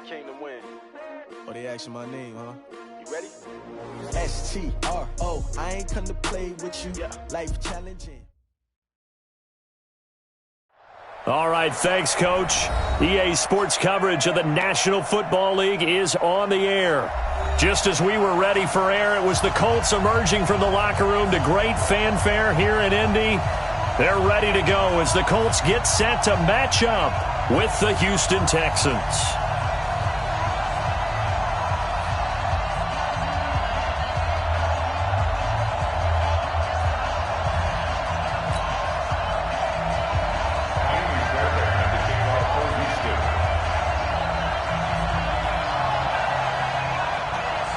came to win. Oh, they asking my name, huh? You ready? S-T-R-O. I ain't come to play with you. Yeah. Life challenging. All right, thanks, Coach. EA Sports coverage of the National Football League is on the air. Just as we were ready for air, it was the Colts emerging from the locker room to great fanfare here in Indy. They're ready to go as the Colts get set to match up with the Houston Texans.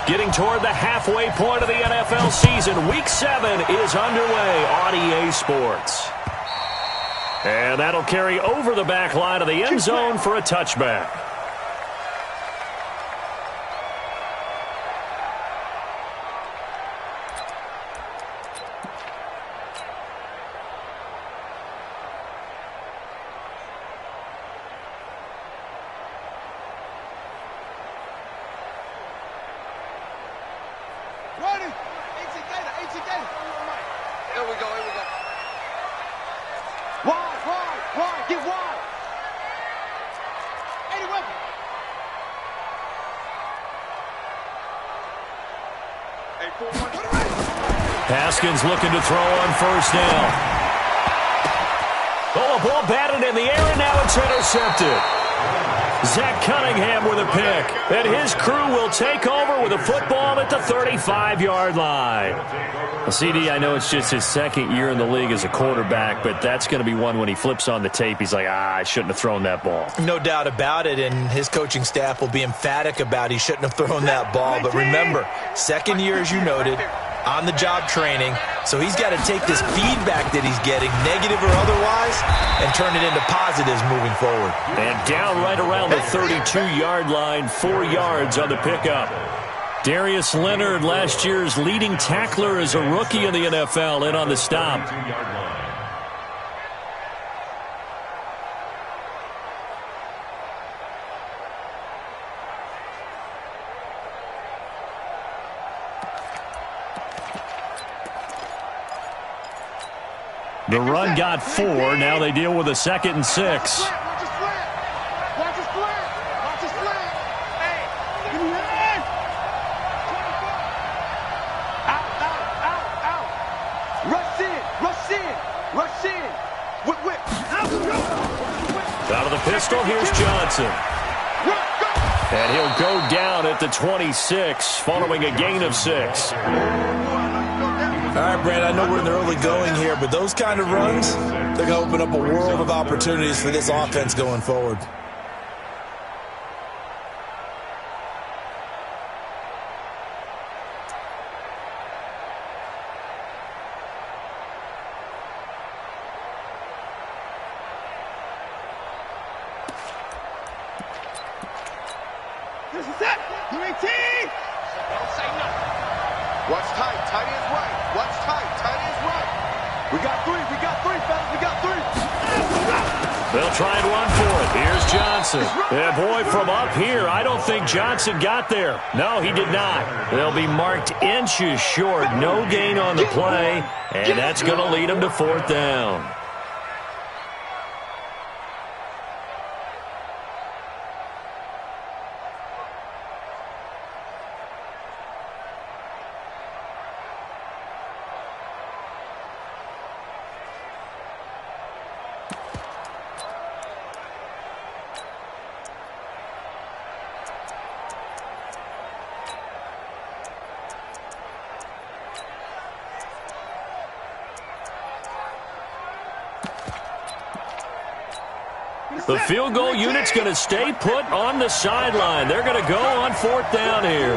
Getting toward the halfway point of the NFL season, Week 7 is underway on EA Sports. And that'll carry over the back line of the end zone for a touchback. Haskins looking to throw on first down. Oh, a ball batted in the air, and now it's intercepted. Zach Cunningham with a pick, and his crew will take over with a football at the 35-yard line. Well, CD, I know it's just his second year in the league as a quarterback, but that's going to be one when he flips on the tape, he's like, I shouldn't have thrown that ball. No doubt about it, and his coaching staff will be emphatic about he shouldn't have thrown that ball. But remember, second year, as you noted, on-the-job training, so he's got to take this feedback that he's getting, negative or otherwise, and turn it into positives moving forward. And down right around the 32-yard line, 4 yards on the pickup. Darius Leonard, last year's leading tackler as a rookie in the NFL, in on the stop. The run got 4. Now they deal with a 2nd and 6. Out of the pistol, here's Johnson. And he'll go down at the 26, following a gain of 6. All right, Brand, I know we're in the early going here, but those kind of runs, they're going to open up a world of opportunities for this offense going forward. This is it! UAT! Don't say nothing. Watch tight, tight ends right. Watch tight, tight ends right. We got 3, fellas, we got 3. They'll try and run for it. Here's Johnson. And boy, from up here, I don't think Johnson got there. No, he did not. They'll be marked inches short. No gain on the play, and that's going to lead them to 4th down. The field goal unit's going to stay put on the sideline. They're going to go on 4th down here.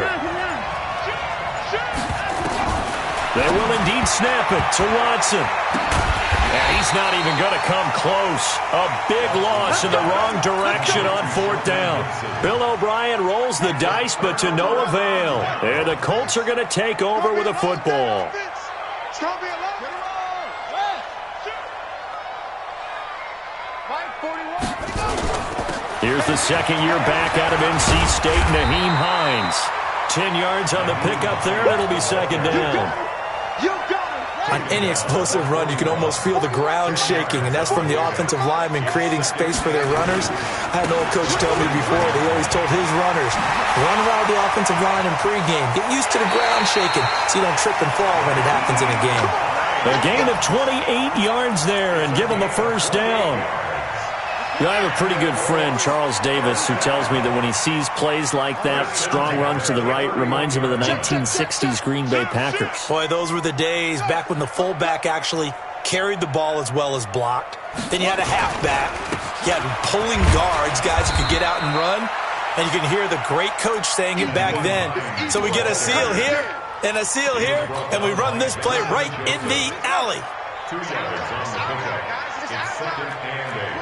They will indeed snap it to Watson. And he's not even going to come close. A big loss in the wrong direction on 4th down. Bill O'Brien rolls the dice, but to no avail. And the Colts are going to take over with a football. Here's the second year back out of NC State, Nyheim Hines. 10 yards on the pickup there, and it'll be second down. On any explosive run, you can almost feel the ground shaking, and that's from the offensive linemen creating space for their runners. I had an old coach tell me before, he always told his runners, run around the offensive line in pregame. Get used to the ground shaking so you don't trip and fall when it happens in a game. A gain of 28 yards there, and give them the first down. You know, I have a pretty good friend, Charles Davis, who tells me that when he sees plays like that, strong runs to the right, reminds him of the 1960s Green Bay Packers. Boy, those were the days back when the fullback actually carried the ball as well as blocked. Then you had a halfback. You had pulling guards, guys who could get out and run. And you can hear the great coach saying it back then. So we get a seal here and a seal here, and we run this play right in the alley. 2 yards on the pickup. It's second and 8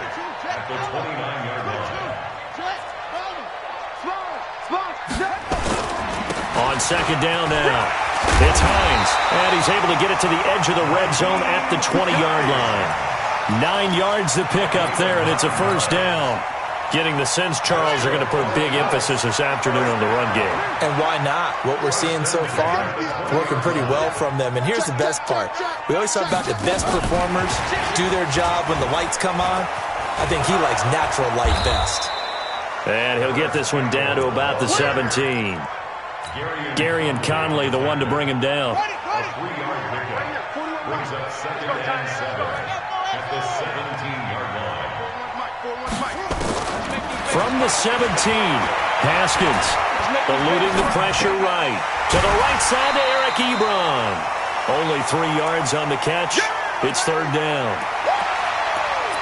at the 29-yard line. On second down now, it's Hines, and he's able to get it to the edge of the red zone at the 20-yard line. 9 yards to pick up there, and it's a first down. Getting the sense Charles are going to put a big emphasis this afternoon on the run game. And why not? What we're seeing so far, working pretty well from them. And here's the best part. We always talk about the best performers do their job when the lights come on. I think he likes natural light best. And he'll get this one down to about the 17. Gary and Conley, the one to bring him down. A 3-yard pickup brings up second and 7 at the 17-yard line. From the 17, Haskins eluding the pressure right. To the right side to Eric Ebron. Only 3 yards on the catch. It's third down.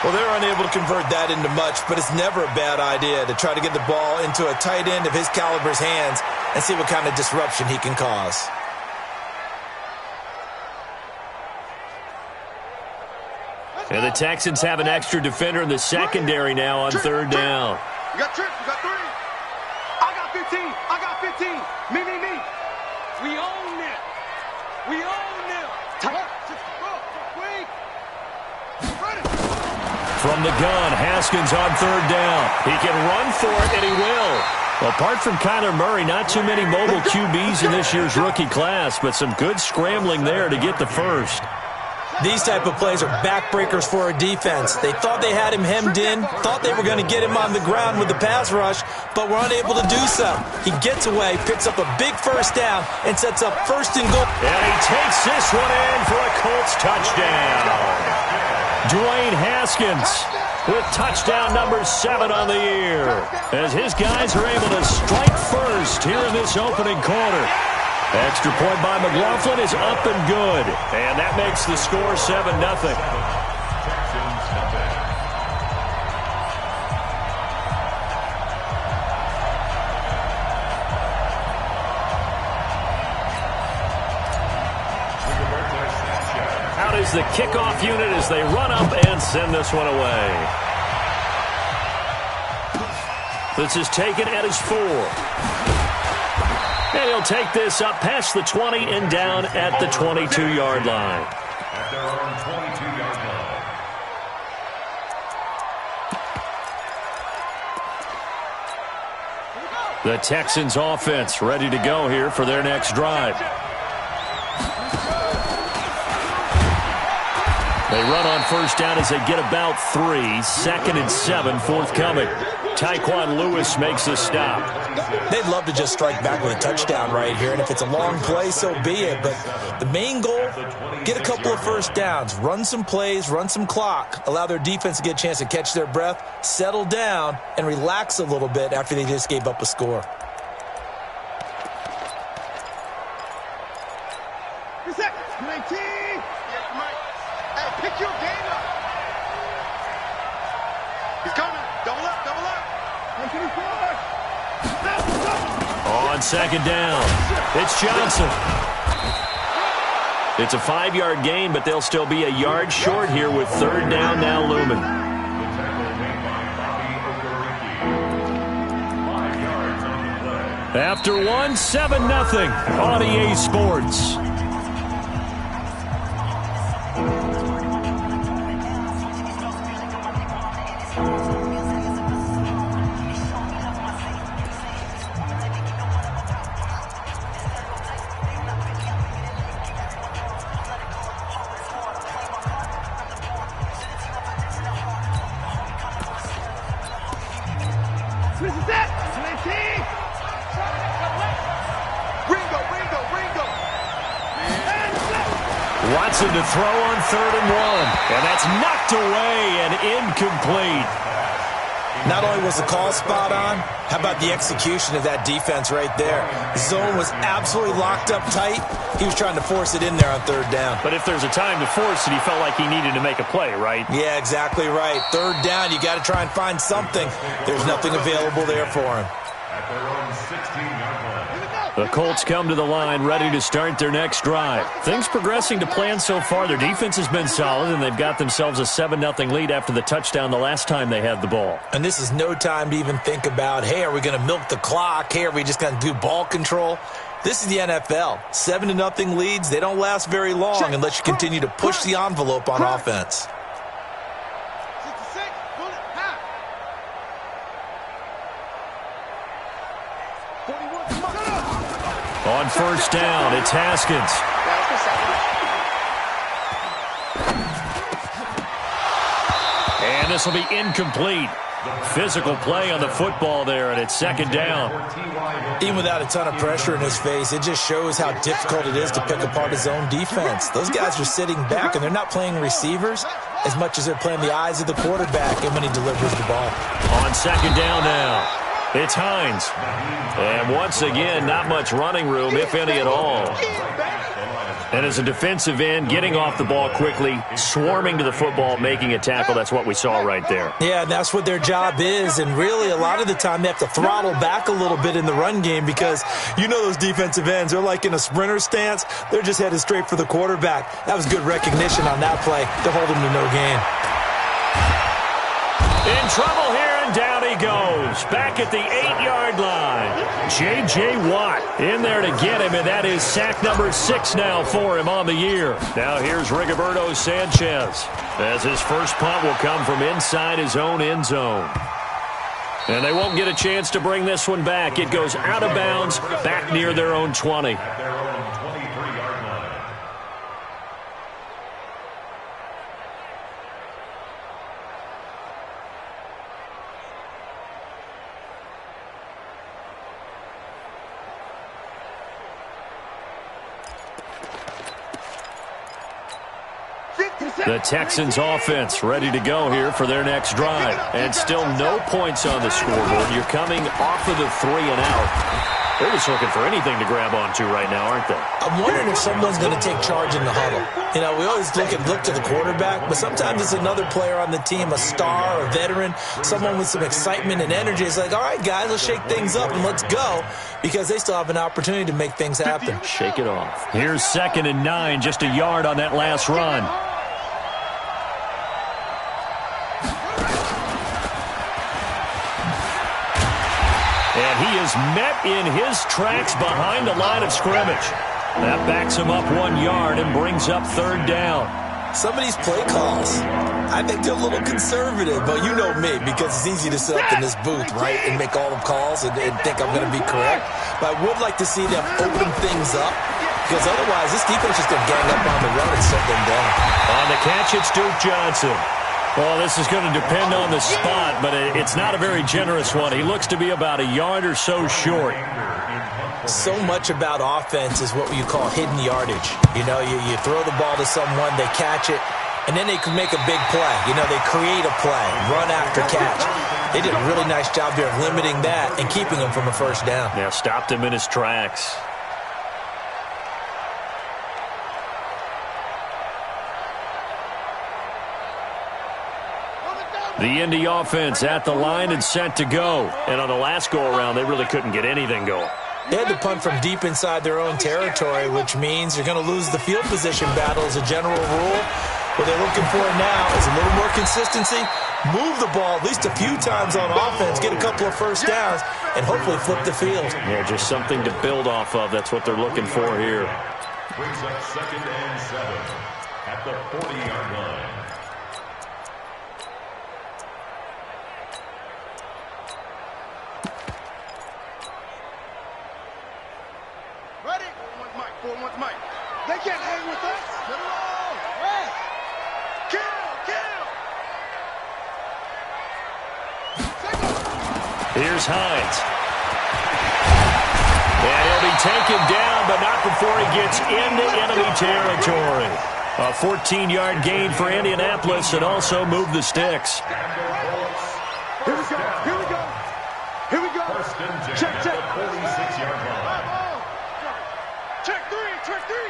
Well, they're unable to convert that into much, but it's never a bad idea to try to get the ball into a tight end of his caliber's hands and see what kind of disruption he can cause. And the Texans have an extra defender in the secondary now on third down. We got trips. We got 3. I got 15. I got 15. Me. We own it. We own it. From the gun, Haskins on third down. He can run for it, and he will. Apart from Kyler Murray, not too many mobile QBs in this year's rookie class, but some good scrambling there to get the first. These type of plays are backbreakers for a defense. They thought they had him hemmed in, thought they were going to get him on the ground with the pass rush, but were unable to do so. He gets away, picks up a big first down, and sets up first and goal. And he takes this one in for a Colts touchdown. Dwayne Haskins with touchdown number 7 on the year, as his guys are able to strike first here in this opening quarter. Extra point by McLaughlin is up and good. And that makes the score 7-0. Out is the kickoff unit as they run up and send this one away. This is taken at his 4. And he'll take this up past the 20 and down at the 22-yard line. At their own 22-yard line. The Texans offense ready to go here for their next drive. They run on first down as they get about 3. Second and 7 forthcoming. Tyquan Lewis makes the stop. They'd love to just strike back with a touchdown right here, and if it's a long play, so be it. But the main goal, get a couple of first downs, run some plays, run some clock, allow their defense to get a chance to catch their breath, settle down, and relax a little bit after they just gave up a score. Pick your game up. He's coming. Double up. On second down, it's Johnson. It's a 5-yard gain, but they'll still be a yard short here with third down now looming. After 1, 7-0 on EA Sports. Watson to throw on 3rd and 1. And that's knocked away and incomplete. Not only was the call spot on, how about the execution of that defense right there? The zone was absolutely locked up tight. He was trying to force it in there on 3rd down. But if there's a time to force it, he felt like he needed to make a play, right? Yeah, exactly right. 3rd down, you got to try and find something. There's nothing available there for him. At their own 16-yard line. The Colts come to the line ready to start their next drive. Things progressing to plan so far. Their defense has been solid, and they've got themselves a 7-0 lead after the touchdown the last time they had the ball. And this is no time to even think about, hey, are we going to milk the clock? Hey, are we just going to do ball control? This is the NFL. 7-0 leads, they don't last very long unless you continue to push the envelope on offense. On 1st down, it's Haskins. And this will be incomplete. Physical play on the football there, and it's 2nd down. Even without a ton of pressure in his face, it just shows how difficult it is to pick apart his own defense. Those guys are sitting back, and they're not playing receivers as much as they're playing the eyes of the quarterback and when he delivers the ball. On 2nd down now, it's Hines. And once again, not much running room, if any at all. And as a defensive end, getting off the ball quickly, swarming to the football, making a tackle, that's what we saw right there. Yeah, that's what their job is, and really a lot of the time they have to throttle back a little bit in the run game because you know those defensive ends, they're like in a sprinter stance. They're just headed straight for the quarterback. That was good recognition on that play to hold him to no gain. In trouble here, and down he goes. Back at the 8-yard line. J.J. Watt in there to get him, and that is sack number 6 now for him on the year. Now here's Rigoberto Sanchez, as his first punt will come from inside his own end zone. And they won't get a chance to bring this one back. It goes out of bounds, back near their own 20. At their own 23-yard line. The Texans offense ready to go here for their next drive. And still no points on the scoreboard. You're coming off of the 3 and out. They're just looking for anything to grab onto right now, aren't they? I'm wondering if someone's going to take charge in the huddle. You know, we always look to the quarterback, but sometimes it's another player on the team, a star, a veteran, someone with some excitement and energy. It's like, all right, guys, let's shake things up and let's go, because they still have an opportunity to make things happen. Shake it off. Here's 2nd and 9, just a yard on that last run. And he is met in his tracks behind the line of scrimmage. That backs him up 1 yard and brings up 3rd down. Some of these play calls, I think they're a little conservative, but you know me, because it's easy to sit up in this booth, right, and make all the calls and think I'm going to be correct. But I would like to see them open things up, because otherwise this defense is going to gang up on the run and shut them down. On the catch, it's Duke Johnson. Well, this is going to depend on the spot, but it's not a very generous one. He looks to be about a yard or so short. So much about offense is what you call hidden yardage. You know, you throw the ball to someone, they catch it, and then they can make a big play. You know, they create a play, run after catch. They did a really nice job here of limiting that and keeping him from a 1st down. Yeah, stopped him in his tracks. The Indy offense at the line and set to go. And on the last go-around, they really couldn't get anything going. They had to punt from deep inside their own territory, which means you're going to lose the field position battle as a general rule. What they're looking for now is a little more consistency, move the ball at least a few times on offense, get a couple of 1st downs, and hopefully flip the field. Yeah, just something to build off of. That's what they're looking for here. Brings up 2nd and 7 at the 40-yard line. Ready? 4-1's Mike. They can't hang with us. Let it roll. Hey. Kill. Here's Hines. And he'll be taken down, but not before he gets into enemy territory. A 14-yard gain for Indianapolis and also move the sticks. Here we go. Here we go. Here we go. First and 10 Check, at check. the 46-yard line. Check three, check three.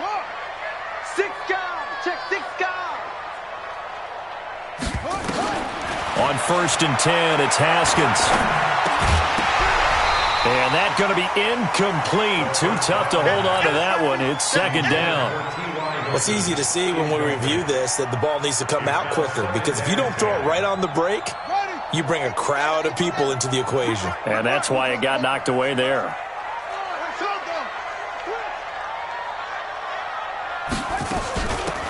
6 guys. Check 6 guys. On first and 10, it's Haskins. And that's going to be incomplete. Too tough to hold on to that one. It's second down. Well, it's easy to see when we review this that the ball needs to come out quicker, because if you don't throw it right on the break, you bring a crowd of people into the equation. And that's why it got knocked away there.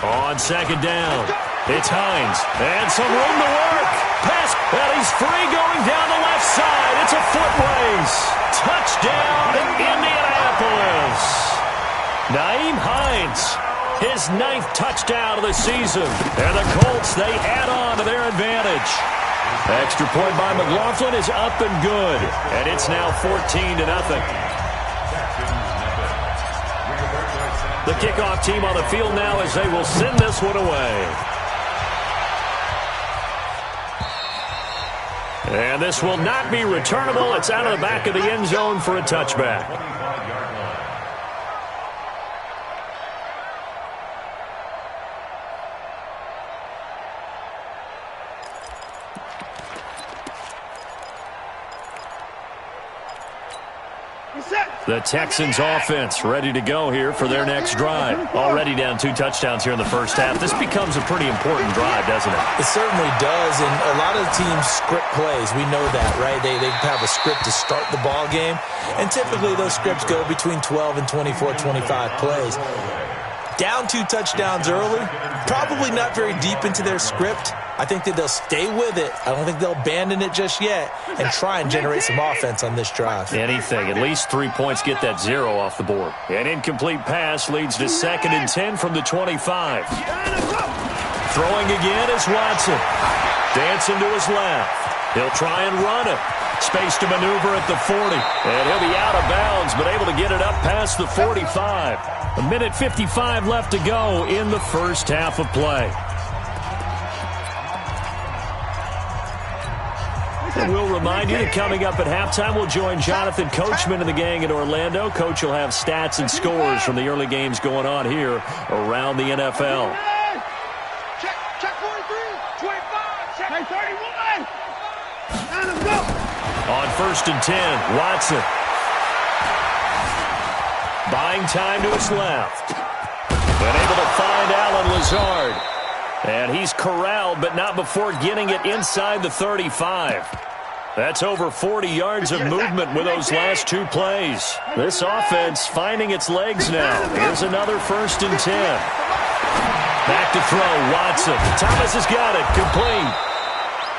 On second down, it's Hines. And some room to work. Pass, and he's free going down the left side. It's a foot race. Touchdown, Indianapolis. Naeem Hines, his 9th touchdown of the season. And the Colts, they add on to their advantage. Extra point by McLaughlin is up and good. And it's now 14-0. The kickoff team on the field now as they will send this one away. And this will not be returnable. It's out of the back of the end zone for a touchback. The Texans offense ready to go here for their next drive. Already down 2 touchdowns here in the first half. This becomes a pretty important drive, doesn't it? It certainly does, and a lot of teams script plays. We know that, right? They have a script to start the ball game, and typically those scripts go between 12 and 24, 25 plays. Down 2 touchdowns early, probably not very deep into their script. I think that they'll stay with it. I don't think they'll abandon it just yet and try and generate some offense on this drive. Anything. At least 3 points get that 0 off the board. An incomplete pass leads to 2nd and 10 from the 25. Throwing again is Watson. Dancing to his left. He'll try and run it. Space to maneuver at the 40. And he'll be out of bounds, but able to get it up past the 45. A minute 55 left to go in the first half of play. And we'll remind you that coming up at halftime, we'll join Jonathan Coachman and the gang in Orlando. Coach will have stats and scores from the early games going on here around the NFL. Check 43, 25, check 31. And let's go. On first and 10, Watson. Buying time to his left. And able to find Allen Lazard. And he's corralled, but not before getting it inside the 35. That's over 40 yards of movement with those last 2 plays. This offense finding its legs now. Here's another first and 10. Back to throw, Watson. Thomas has got it, complete.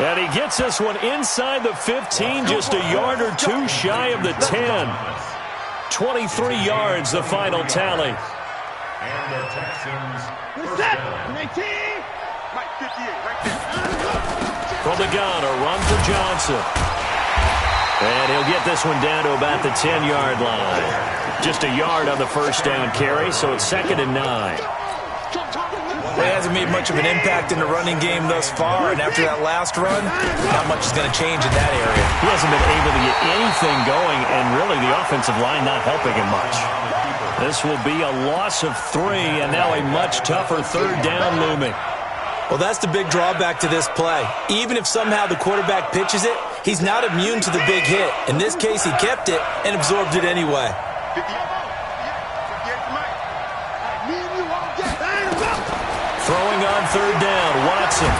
And he gets this one inside the 15, just a yard or 2 shy of the 10. 23 yards, the final tally. And the Texans first Set. down. 19. Mike 58, right there. From the gun, a run for Johnson. And he'll get this one down to about the 10-yard line. Just a yard on the first down carry, so it's 2nd and 9. He hasn't made much of an impact in the running game thus far, and after that last run, not much is going to change in that area. He hasn't been able to get anything going, and really the offensive line not helping him much. This will be a loss of 3, and now a much tougher 3rd down looming. Well, that's the big drawback to this play. Even if somehow the quarterback pitches it, he's not immune to the big hit. In this case, he kept it and absorbed it anyway. 58 for Mike. Me and you all get. Throwing on 3rd down, Watson.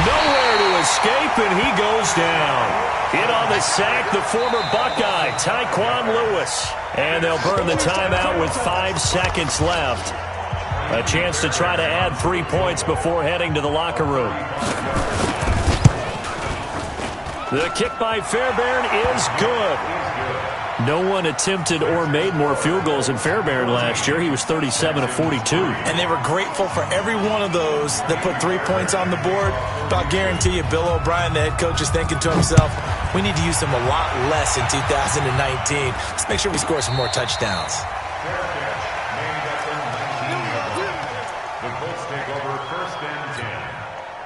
Nowhere to escape, and he goes down. In on the sack, the former Buckeye, Tyquan Lewis. And they'll burn the timeout with 5 seconds left. A chance to try to add 3 points before heading to the locker room. The kick by Fairbairn is good. No one attempted or made more field goals than Fairbairn last year. He was 37 of 42. And they were grateful for every one of those that put 3 points on the board. But I'll guarantee you, Bill O'Brien, the head coach, is thinking to himself, we need to use them a lot less in 2019. Let's make sure we score some more touchdowns. Made at the 19-yard line. The take over 1st and 10.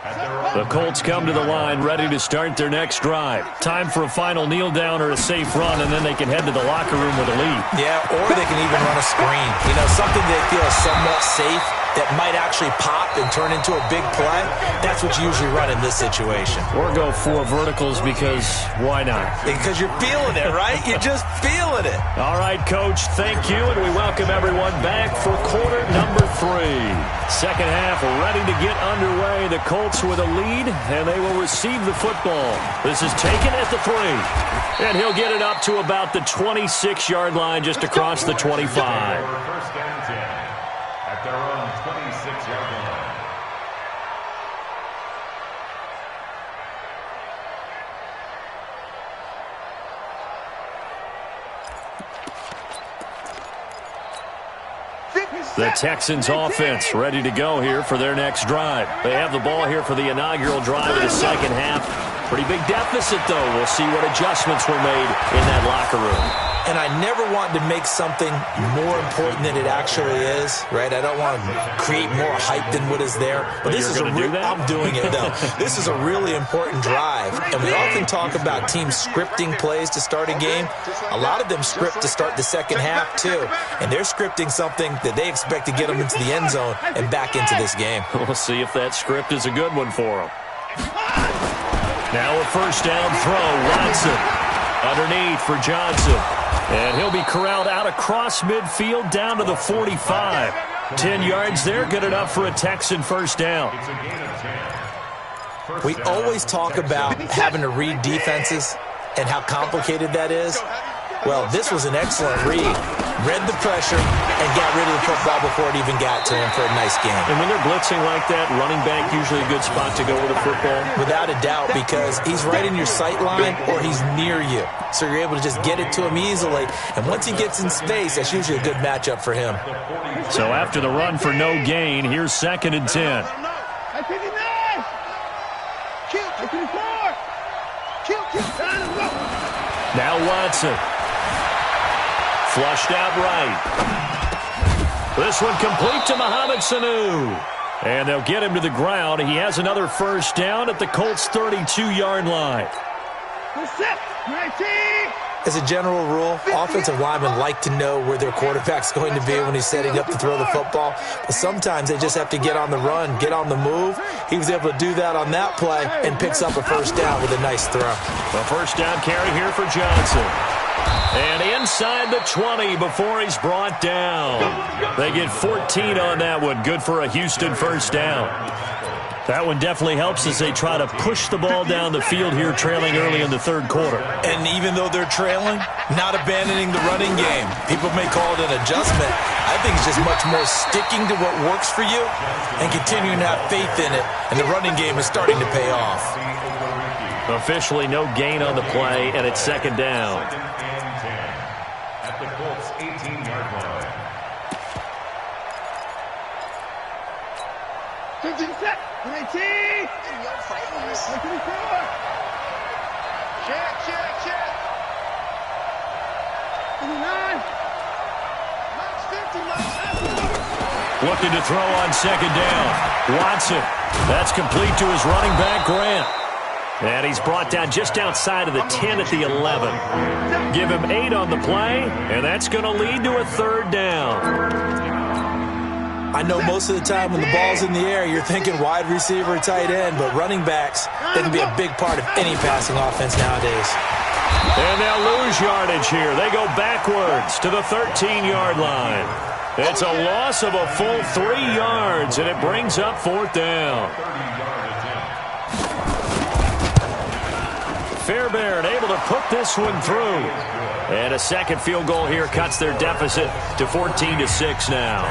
At their own The Colts come to the line ready to start their next drive. Time for a final kneel down or a safe run, and then they can head to the locker room with a lead. Yeah, or they can even run a screen. You know, something they feel is somewhat safe that might actually pop and turn into a big play. That's what you usually run in this situation. Or go 4 verticals because why not? Because you're feeling it, right? You're just feeling it. All right, Coach, thank you, and we welcome everyone back for quarter number 3. Second half ready to get underway. The Colts with a lead, and they will receive the football. This is taken at the 3, and he'll get it up to about the 26-yard line just across the 25. 1st and 10. At their own 26-yard line. The Texans offense ready to go here for their next drive. They have the ball here for the inaugural drive of the second half. Pretty big deficit, though. We'll see what adjustments were made in that locker room. And I never want to make something more important than it actually is, right? I don't want to create more hype than what is there. But this is I'm doing it, though. This is a really important drive. And we often talk about teams scripting plays to start a game. A lot of them script to start the second half, too. And they're scripting something that they expect to get them into the end zone and back into this game. We'll see if that script is a good one for them. Now a first down throw. Watson underneath for Johnson. And he'll be corralled out across midfield down to the 45. 10 yards there, good enough for a Texan first down. It's a gain of 10. We always talk about having to read defenses and how complicated that is. Well, this was an excellent read. Read the pressure and got rid of the football before it even got to him for a nice game. And when they're blitzing like that, running back usually a good spot to go with the football? Without a doubt, because he's right in your sight line or he's near you. So you're able to just get it to him easily. And once he gets in space, that's usually a good matchup for him. So after the run for no gain, here's 2nd and 10. Now Watson. Flushed out right. This one complete to Mohamed Sanu. And they'll get him to the ground. He has another first down at the Colts' 32-yard line. As a general rule, offensive linemen like to know where their quarterback's going to be when he's setting up to throw the football. But sometimes they just have to get on the run, get on the move. He was able to do that on that play and picks up a first down with a nice throw. A first down carry here for Johnson. And inside the 20 before he's brought down. They get 14 on that one. Good for a Houston first down. That one definitely helps as they try to push the ball down the field here, trailing early in the third quarter. And even though they're trailing, not abandoning the running game. People may call it an adjustment. I think it's just much more sticking to what works for you and continuing to have faith in it. And the running game is starting to pay off. Officially no gain on the play, and it's 2nd down. 2nd and 10. At the Colts' 18-yard line. 15 set. 19. Check. Looking to throw on 2nd down. Watson. That's complete to his running back, Grant. And he's brought down just outside of the 10 at the 11. Give him 8 on the play, and that's going to lead to a 3rd down. I know most of the time when the ball's in the air, you're thinking wide receiver, tight end, but running backs, they can be a big part of any passing offense nowadays. And they'll lose yardage here. They go backwards to the 13-yard line. It's a loss of a full 3 yards, and it brings up 4th down. Fairbairn able to put this one through. And a second field goal here cuts their deficit to 14-6 now.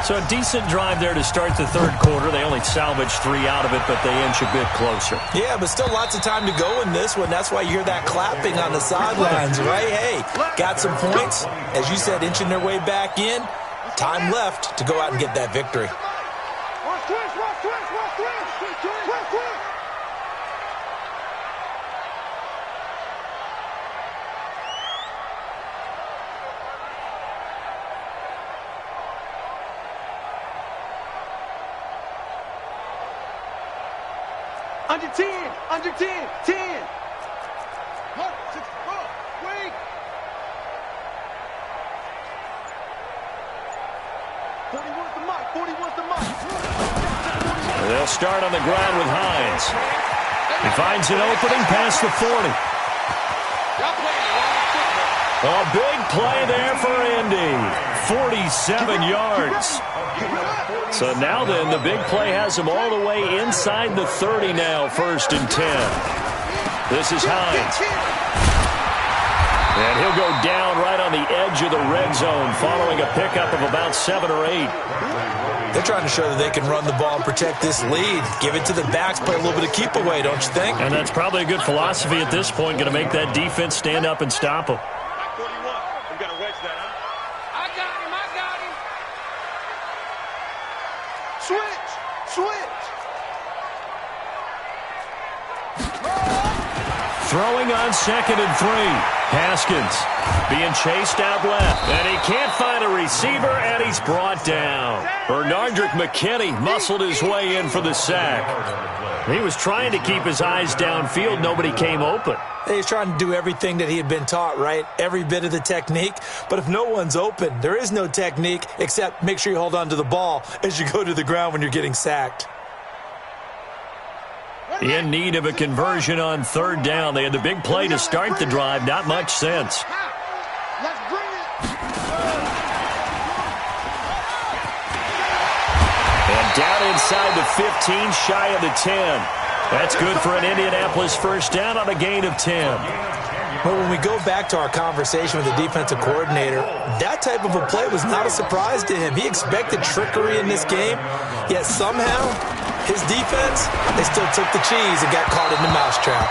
So a decent drive there to start the third quarter. They only salvaged 3 out of it, but they inch a bit closer. Yeah, but still lots of time to go in this one. That's why you hear that clapping on the sidelines, right? Hey, got some points. As you said, inching their way back in. Time left to go out and get that victory. Under 10. Under 10. 10. Look, 64. Wait. 41's the mic. 41's the mic. They'll start on the ground with Hines. He finds an opening past the 40. A big play there for Indy. 47 yards. So now then, the big play has him all the way inside the 30 now, 1st and 10. This is Hines. And he'll go down right on the edge of the red zone following a pickup of about 7 or 8. They're trying to show that they can run the ball and protect this lead. Give it to the backs, play a little bit of keep away, don't you think? And that's probably a good philosophy at this point, going to make that defense stand up and stop them. 41. We got to wedge that, huh? I got him. Switch. Switch. Throwing on 2nd and 3. Haskins being chased out left. And he can't find a receiver, and he's brought down. Bernardrick McKinney muscled his way in for the sack. He was trying to keep his eyes downfield. Nobody came open. He's trying to do everything that he had been taught, right? Every bit of the technique. But if no one's open, there is no technique except make sure you hold on to the ball as you go to the ground when you're getting sacked. In need of a conversion on 3rd down. They had the big play to start the drive. Not much sense. Let's bring it. And down inside the 15, shy of the 10. That's good for an Indianapolis 1st down on a gain of 10. But when we go back to our conversation with the defensive coordinator, that type of a play was not a surprise to him. He expected trickery in this game, yet somehow his defense, they still took the cheese and got caught in the mousetrap.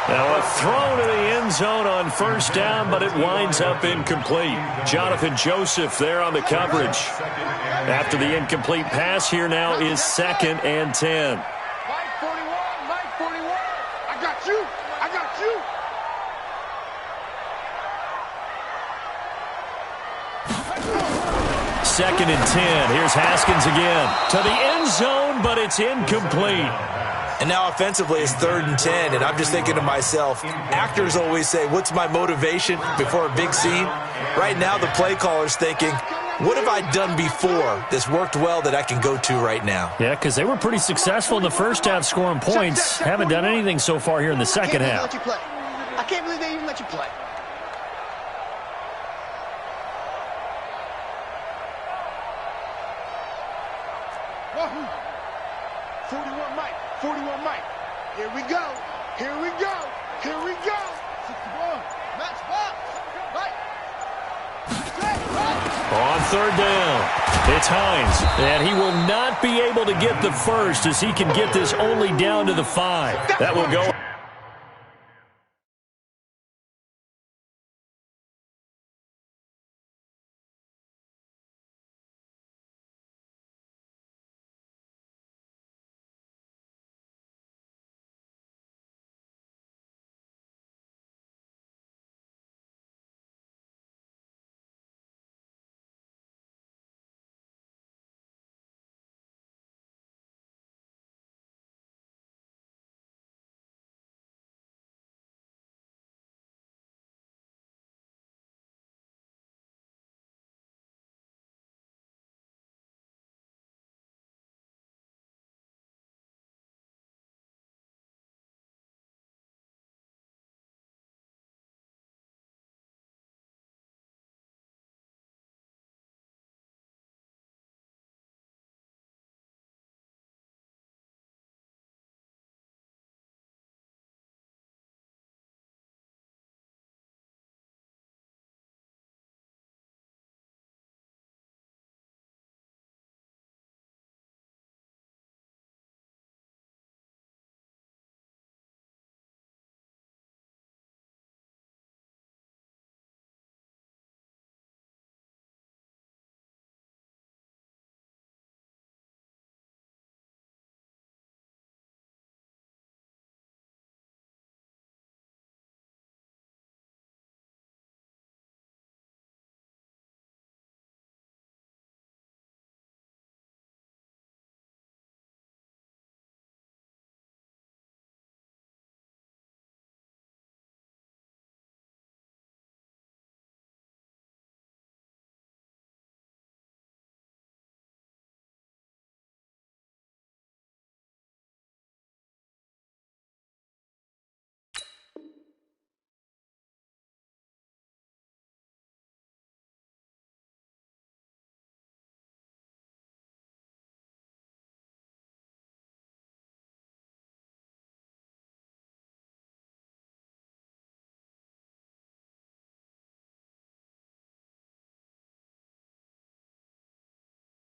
Now a throw to the end zone on 1st down, but it winds up incomplete. Jonathan Joseph there on the coverage. After the incomplete pass, here now is 2nd and 10. Mike 41. Mike 41. I got you. I got you. Second and 10. Here's Haskins again. To the end zone, but it's incomplete. And now offensively, it's 3rd and 10, and I'm just thinking to myself, actors always say, what's my motivation before a big scene? Right now, the play caller's thinking, what have I done before that's worked well that I can go to right now? Yeah, because they were pretty successful in the first half scoring points. Haven't done anything so far here in the second half. I can't believe they even let you play. Wahoo! 41 Mike. 41 Mike. Here we go. Here we go. Here we go. 61. Match box. Right. On 3rd down, it's Hines, and he will not be able to get the first as he can get this only down to the 5. That will go.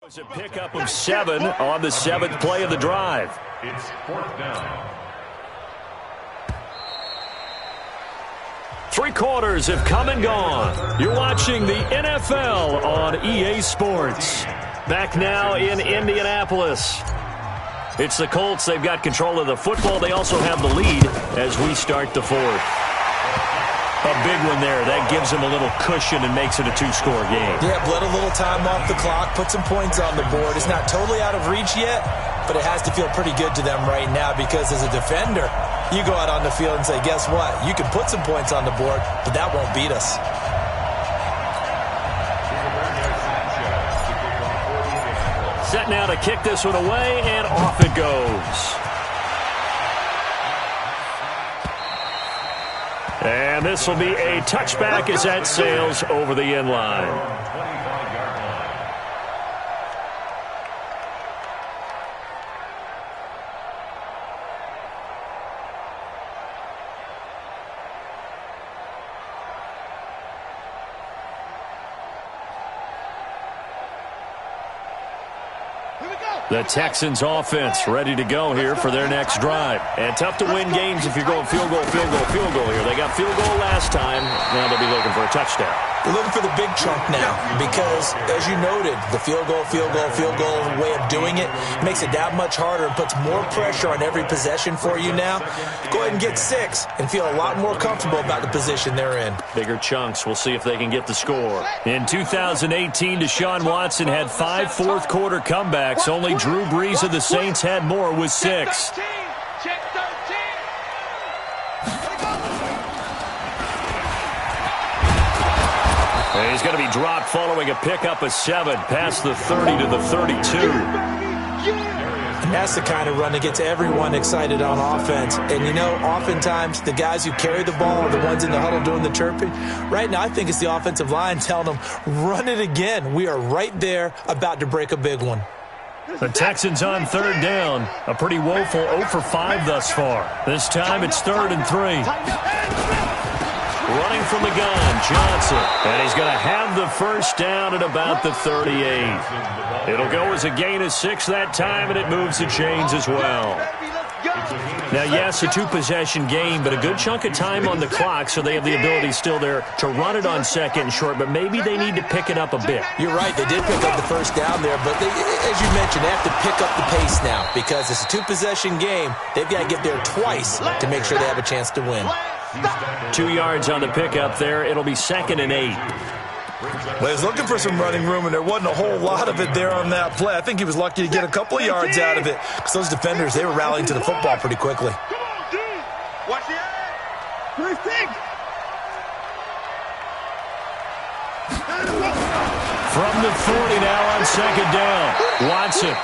It's a pickup of 7 on the 7th play of the drive. It's 4th down. 3 quarters have come and gone. You're watching the NFL on EA Sports. Back now in Indianapolis. It's the Colts. They've got control of the football. They also have the lead as we start the 4th. A big one there. That gives them a little cushion and makes it a 2-score game. Yeah, bled a little time off the clock, put some points on the board. It's not totally out of reach yet, but it has to feel pretty good to them right now because as a defender, you go out on the field and say, guess what? You can put some points on the board, but that won't beat us. Set now to kick this one away, and off it goes. And this will be a touchback as that sails over the end line. The Texans offense ready to go here for their next drive. And tough to win games if you're going field goal, field goal, field goal here. They got field goal last time. Now they'll be looking for a touchdown. They're looking for the big chunk now because, as you noted, the field goal way of doing it makes it that much harder and puts more pressure on every possession for you now. Go ahead and get 6 and feel a lot more comfortable about the position they're in. Bigger chunks. We'll see if they can get the score. In 2018, Deshaun Watson had 5 fourth-quarter comebacks. Only Drew Brees of the Saints had more with 6. And he's going to be dropped following a pickup of 7 past the 30 to the 32. And that's the kind of run that gets everyone excited on offense. And, you know, oftentimes the guys who carry the ball are the ones in the huddle doing the chirping. Right now, I think it's the offensive line telling them, run it again. We are right there about to break a big one. The Texans on 3rd down. A pretty woeful 0 for 5 thus far. This time it's 3rd and 3. Running from the gun, Johnson. And he's going to have the first down at about the 38. It'll go as a gain of 6 that time, and it moves the chains as well. Now, yes, a 2-possession game, but a good chunk of time on the clock, so they have the ability still there to run it on 2nd and short, but maybe they need to pick it up a bit. You're right. They did pick up the first down there, but they, as you mentioned, they have to pick up the pace now because it's a 2-possession game. They've got to get there twice to make sure they have a chance to win. 2 yards on the pickup there. It'll be 2nd and 8. Well, he was looking for some running room, and there wasn't a whole lot of it there on that play. I think he was lucky to get a couple of yards out of it because those defenders, they were rallying to the football pretty quickly. Watch the eye. From the 40 now on 2nd down. Watson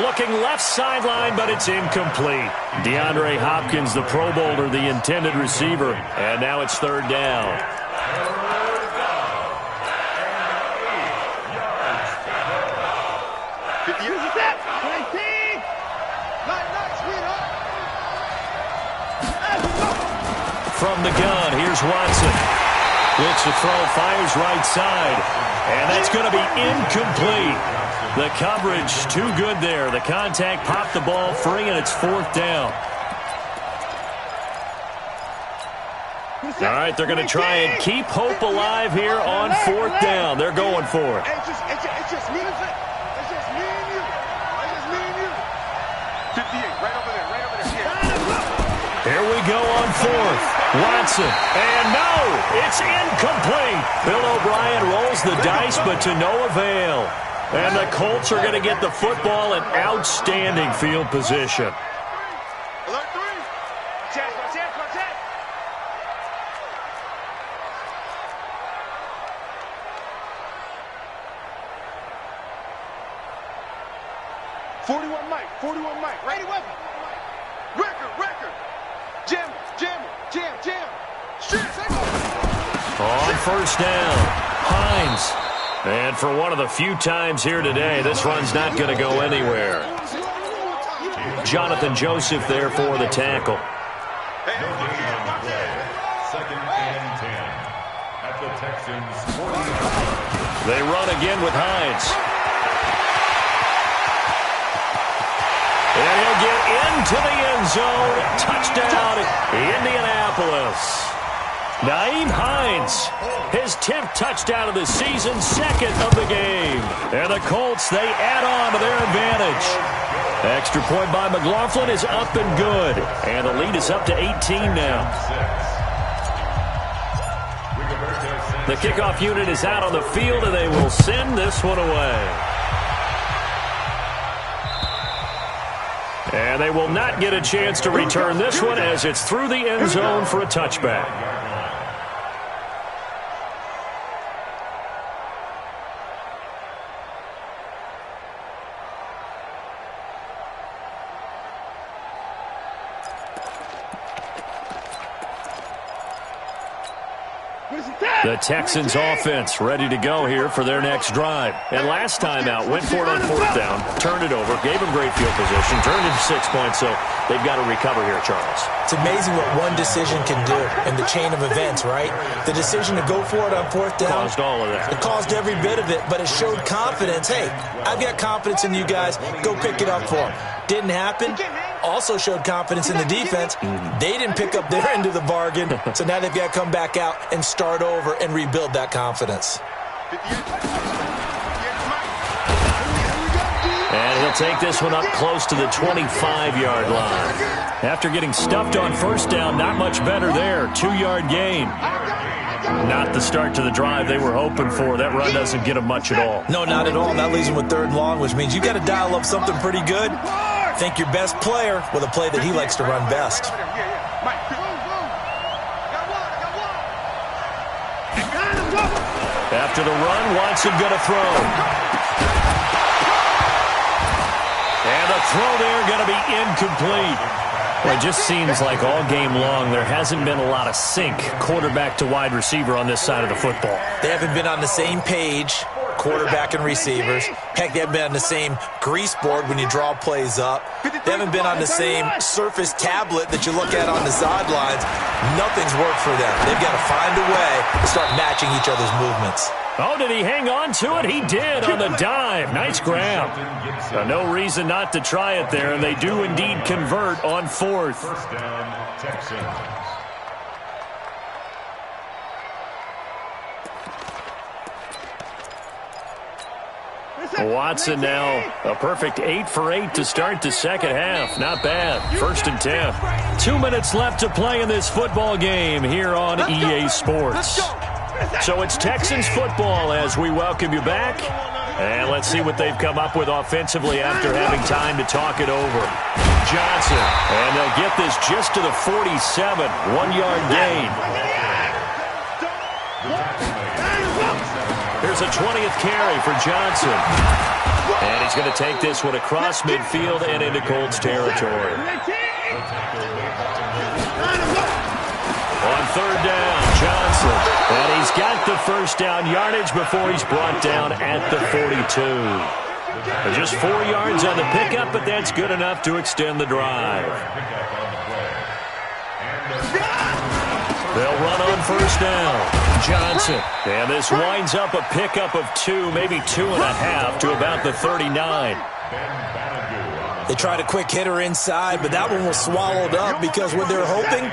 looking left sideline, but it's incomplete. DeAndre Hopkins, the Pro Bowler, the intended receiver. And now it's 3rd down. From the gun, here's Watson. Looks to throw, fires right side. And that's going to be incomplete. The coverage too good there. The contact popped the ball free, and it's 4th down. All right, they're going to try and keep hope alive here on 4th down. They're going for it. It's just me. It's just me and you. It's just me and you. 58, right over there, right over there. Yeah. Here we go on 4th. Watson, and no, it's incomplete. Bill O'Brien rolls the dice, but to no avail. And the Colts are going to get the football in outstanding field position. Alert 3. Chance. 41 Mike, ready weapon. Record. Jam. On 1st down, Hines. And for one of the few times here today, this run's not going to go anywhere. Jonathan Joseph there for the tackle. 2nd and 10 at the Texans 40. They run again with Hines. the end zone. Touchdown, Indianapolis. Nyheim Hines, his 10th touchdown of the season, 2nd of the game. And the Colts, they add on to their advantage. Extra point by McLaughlin is up and good. And the lead is up to 18 now. The kickoff unit is out on the field, and they will send this one away. And they will not get a chance to return this one as it's through the end zone for a touchback. The Texans offense ready to go here for their next drive. And last time out, went for it on 4th down, turned it over, gave them great field position, turned it to 6 points, so they've got to recover here, Charles. It's amazing what one decision can do in the chain of events, right? The decision to go for it on 4th down. Caused all of that. It caused every bit of it, but it showed confidence. Hey, I've got confidence in you guys. Go pick it up for them. Didn't happen. Also showed confidence in the defense. They didn't pick up their end of the bargain, so now they've got to come back out and start over and rebuild that confidence. And he'll take this one up close to the 25-yard line. After getting stuffed on 1st down, not much better there. 2-yard gain. Not the start to the drive they were hoping for. That run doesn't get them much at all. No, not at all. That leaves them with 3rd and long, which means you've got to dial up something pretty good. Think your best player with a play that he likes to run best. After the run, Watson going to throw. And the throw there going to be incomplete. Well, it just seems like all game long there hasn't been a lot of sync quarterback to wide receiver on this side of the football. They haven't been on the same page, quarterback and receivers. Heck, they haven't been on the same grease board when you draw plays up. They haven't been on the same surface tablet that you look at on the sidelines. Nothing's worked for them. They've got to find a way to start matching each other's movements. Oh, did he hang on to it? He did on the dive. Nice grab. No reason not to try it there, and they do indeed convert on 4th. 1st down, Texans. Watson now a perfect 8 for 8 to start the second half. Not bad. 1st and 10. 2 minutes left to play in this football game here on EA Sports. So it's Texans football as we welcome you back. And let's see what they've come up with offensively after having time to talk it over. Johnson. And they'll get this just to the 47. 1-yard gain. Here's a 20th carry for Johnson. And he's going to take this one across midfield and into Colts territory. On 3rd down, Johnson. And he's got the 1st down yardage before he's brought down at the 42. Just 4 yards on the pickup, but that's good enough to extend the drive. They'll run on 1st down. Johnson. And this winds up a pickup of 2, maybe 2.5 to about the 39. They tried a quick hitter inside, but that one was swallowed up because what they're hoping,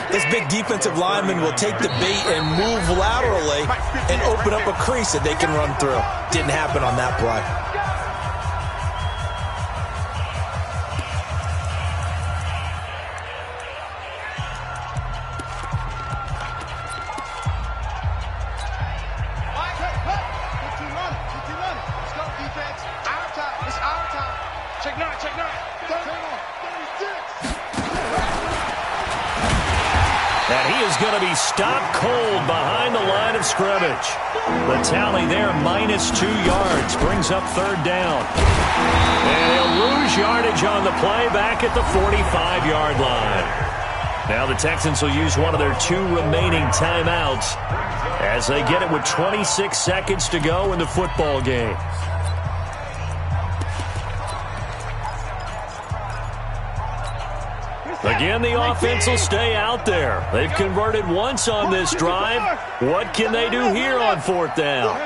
this big defensive lineman will take the bait and move laterally and open up a crease that they can run through. Didn't happen on that play. Going to be stopped cold behind the line of scrimmage. The tally there, -2 yards, brings up 3rd down. And he'll lose yardage on the play back at the 45-yard line. Now the Texans will use one of their 2 remaining timeouts as they get it with 26 seconds to go in the football game. Again, the offense will stay out there. They've converted once on this drive. What can they do here on 4th down?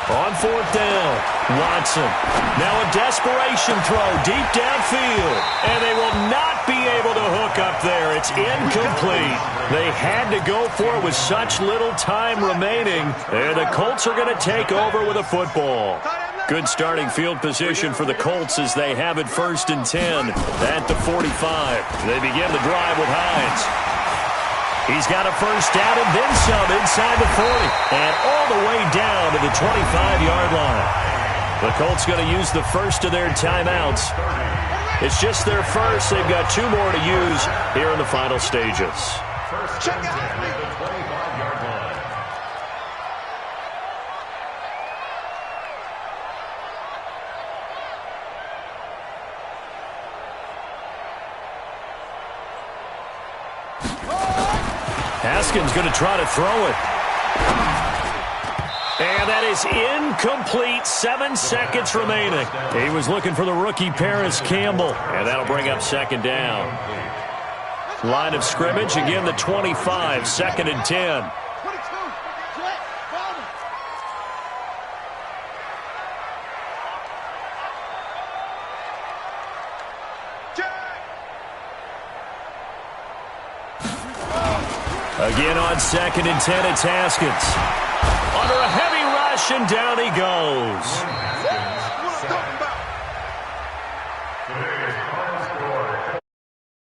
On 4th down, Watson. Now a desperation throw deep downfield. And they will not be able to hook up there. It's incomplete. They had to go for it with such little time remaining. And the Colts are going to take over with a football. Good starting field position for the Colts as they have it 1st and 10 at the 45. They begin the drive with Hines. He's got a 1st down and then some inside the 40. And all the way down to the 25-yard line. The Colts going to use the first of their timeouts. It's just their first. They've got 2 more to use here in the final stages. Check out the 25-yard line. Haskins going to try to throw it. And that is incomplete. 7 seconds remaining. He was looking for the rookie Paris Campbell. And that'll bring up 2nd down. Line of scrimmage, again the 25, 2nd and 10. Again on 2nd and 10, it's Haskins. Under a heavy rush, and down he goes.